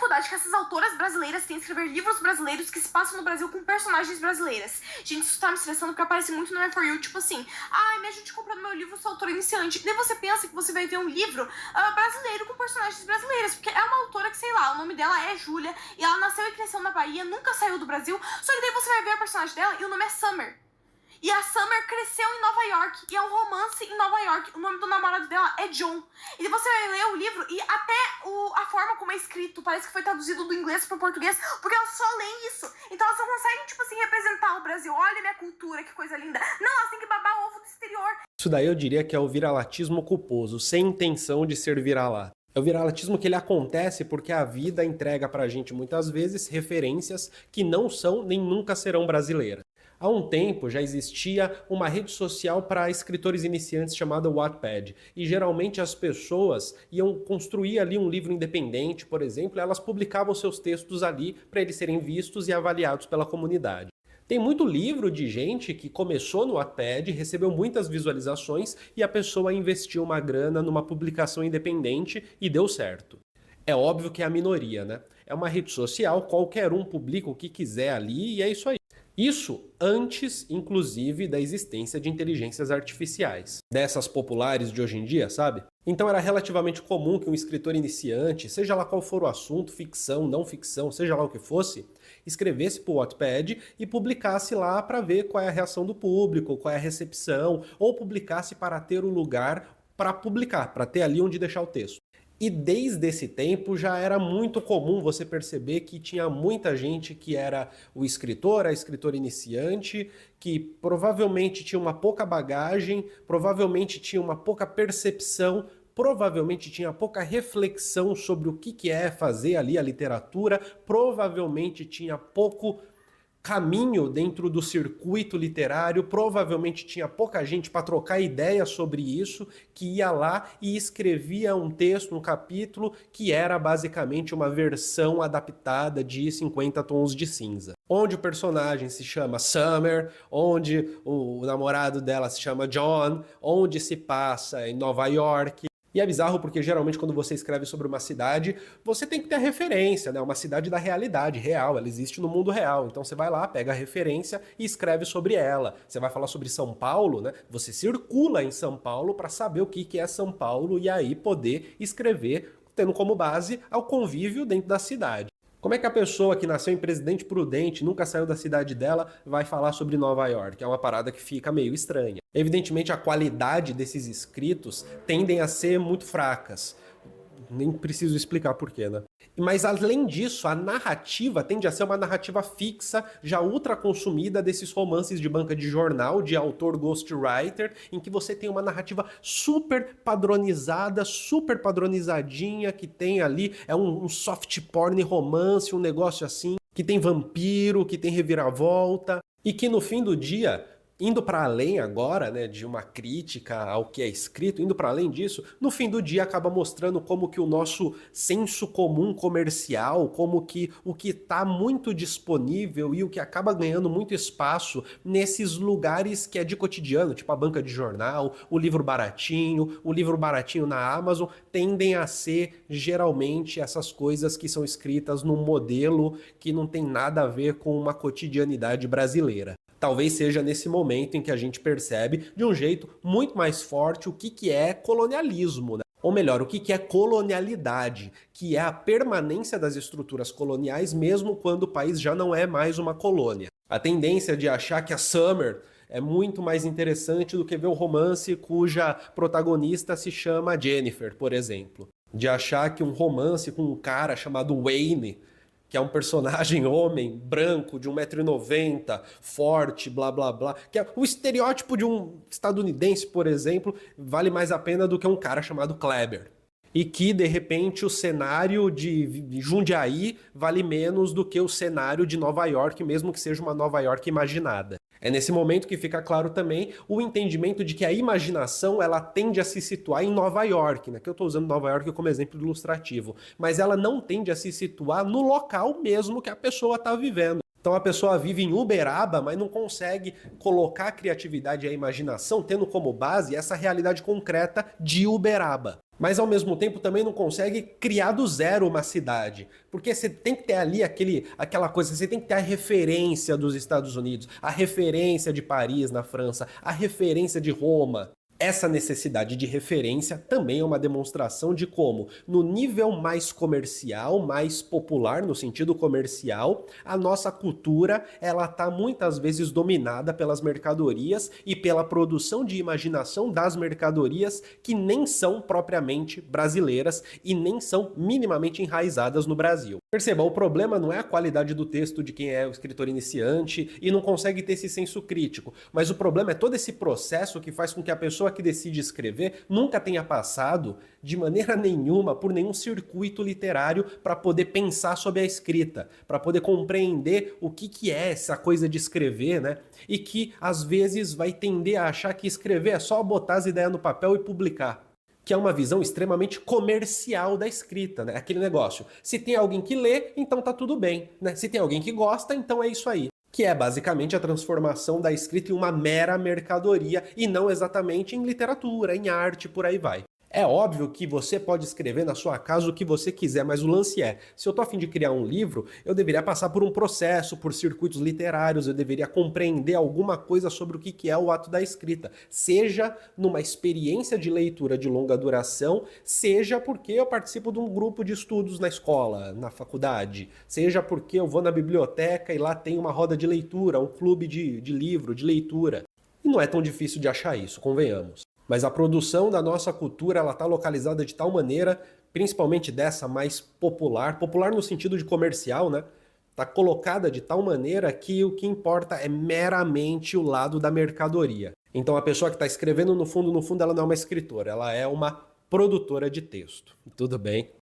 dificuldade que essas autoras brasileiras têm em escrever livros brasileiros que se passam no Brasil com personagens brasileiras. Gente, isso tá me estressando porque aparece muito no For You, tipo assim, ai, me ajude comprando meu livro, sou autora iniciante. Daí você pensa que você vai ver um livro brasileiro com personagens brasileiras, porque é uma autora que, sei lá, o nome dela é Júlia, e ela nasceu e cresceu na Bahia, nunca saiu do Brasil, só que daí você vai ver a personagem dela e o nome é Summer. E a Summer cresceu em Nova York, e é um romance em Nova York. O nome do namorado dela é John. E você vai ler o livro, e até a forma como é escrito, parece que foi traduzido do inglês pro português, porque elas só leem isso. Então elas não conseguem, tipo assim, representar o Brasil. Olha minha cultura, que coisa linda. Não, elas têm que babar o ovo do exterior. Isso daí eu diria que é o viralatismo culposo, sem intenção de ser vira-lata. É o viralatismo que ele acontece porque a vida entrega pra gente muitas vezes referências que não são nem nunca serão brasileiras. Há um tempo já existia uma rede social para escritores iniciantes chamada Wattpad, e geralmente as pessoas iam construir ali um livro independente, por exemplo, e elas publicavam seus textos ali para eles serem vistos e avaliados pela comunidade. Tem muito livro de gente que começou no Wattpad, recebeu muitas visualizações e a pessoa investiu uma grana numa publicação independente e deu certo. É óbvio que é a minoria, né? É uma rede social, qualquer um publica o que quiser ali e é isso aí. Isso antes, inclusive, da existência de inteligências artificiais. Dessas populares de hoje em dia, sabe? Então era relativamente comum que um escritor iniciante, seja lá qual for o assunto, ficção, não ficção, seja lá o que fosse, escrevesse para o Wattpad e publicasse lá para ver qual é a reação do público, qual é a recepção, ou publicasse para ter o lugar para publicar, para ter ali onde deixar o texto. E desde esse tempo já era muito comum você perceber que tinha muita gente que era o escritor, a escritora iniciante, que provavelmente tinha uma pouca bagagem, provavelmente tinha uma pouca percepção, provavelmente tinha pouca reflexão sobre o que é fazer ali a literatura, provavelmente tinha pouco caminho dentro do circuito literário, provavelmente tinha pouca gente para trocar ideia sobre isso, que ia lá e escrevia um texto, um capítulo, que era basicamente uma versão adaptada de 50 Tons de Cinza. Onde o personagem se chama Summer, onde o namorado dela se chama John, onde se passa em Nova York. E é bizarro porque geralmente quando você escreve sobre uma cidade, você tem que ter a referência, né? Uma cidade da realidade, real, ela existe no mundo real. Então você vai lá, pega a referência e escreve sobre ela. Você vai falar sobre São Paulo, né? Você circula em São Paulo para saber o que é São Paulo e aí poder escrever, tendo como base ao convívio dentro da cidade. Como é que a pessoa que nasceu em Presidente Prudente, nunca saiu da cidade dela, vai falar sobre Nova York? É uma parada que fica meio estranha. Evidentemente, a qualidade desses escritos tendem a ser muito fracas. Nem preciso explicar porquê, né? Mas além disso, a narrativa tende a ser uma narrativa fixa, já ultra consumida desses romances de banca de jornal, de autor ghostwriter, em que você tem uma narrativa super padronizada, super padronizadinha, que tem ali, é um soft porn romance, um negócio assim, que tem vampiro, que tem reviravolta, e que no fim do dia, indo para além agora, né, de uma crítica ao que é escrito, indo para além disso, no fim do dia acaba mostrando como que o nosso senso comum comercial, como que o que está muito disponível e o que acaba ganhando muito espaço nesses lugares que é de cotidiano, tipo a banca de jornal, o livro baratinho na Amazon, tendem a ser geralmente essas coisas que são escritas num modelo que não tem nada a ver com uma cotidianidade brasileira. Talvez seja nesse momento em que a gente percebe de um jeito muito mais forte o que é colonialismo, né? Ou melhor, o que é colonialidade, que é a permanência das estruturas coloniais mesmo quando o país já não é mais uma colônia. A tendência de achar que a Summer é muito mais interessante do que ver um romance cuja protagonista se chama Jennifer, por exemplo. De achar que um romance com um cara chamado Wayne, que é um personagem homem, branco, de 1,90 m, forte, blá blá blá, que é o estereótipo de um estadunidense, por exemplo, vale mais a pena do que um cara chamado Kleber. E que, de repente, o cenário de Jundiaí vale menos do que o cenário de Nova York, mesmo que seja uma Nova York imaginada. É nesse momento que fica claro também o entendimento de que a imaginação ela tende a se situar em Nova York, né? Que eu estou usando Nova York como exemplo ilustrativo, mas ela não tende a se situar no local mesmo que a pessoa está vivendo. Então a pessoa vive em Uberaba, mas não consegue colocar a criatividade e a imaginação tendo como base essa realidade concreta de Uberaba. Mas ao mesmo tempo também não consegue criar do zero uma cidade. Porque você tem que ter ali aquela coisa, você tem que ter a referência dos Estados Unidos, a referência de Paris na França, a referência de Roma. Essa necessidade de referência também é uma demonstração de como, no nível mais comercial, mais popular, no sentido comercial, a nossa cultura ela está muitas vezes dominada pelas mercadorias e pela produção de imaginação das mercadorias que nem são propriamente brasileiras e nem são minimamente enraizadas no Brasil. Perceba, o problema não é a qualidade do texto de quem é o escritor iniciante e não consegue ter esse senso crítico, mas o problema é todo esse processo que faz com que a pessoa que decide escrever nunca tenha passado de maneira nenhuma por nenhum circuito literário para poder pensar sobre a escrita, para poder compreender o que é essa coisa de escrever, né? E que às vezes vai tender a achar que escrever é só botar as ideias no papel e publicar. Que é uma visão extremamente comercial da escrita, né? Aquele negócio, se tem alguém que lê, então tá tudo bem, né? Se tem alguém que gosta, então é isso aí. Que é basicamente a transformação da escrita em uma mera mercadoria e não exatamente em literatura, em arte, por aí vai. É óbvio que você pode escrever na sua casa o que você quiser, mas o lance é, se eu tô a fim de criar um livro, eu deveria passar por um processo, por circuitos literários, eu deveria compreender alguma coisa sobre o que é o ato da escrita, seja numa experiência de leitura de longa duração, seja porque eu participo de um grupo de estudos na escola, na faculdade, seja porque eu vou na biblioteca e lá tem uma roda de leitura, um clube de livro, de leitura. E não é tão difícil de achar isso, convenhamos. Mas a produção da nossa cultura ela está localizada de tal maneira, principalmente dessa mais popular, popular no sentido de comercial, né? Está colocada de tal maneira que o que importa é meramente o lado da mercadoria. Então a pessoa que está escrevendo no fundo, ela não é uma escritora, ela é uma produtora de texto. Tudo bem?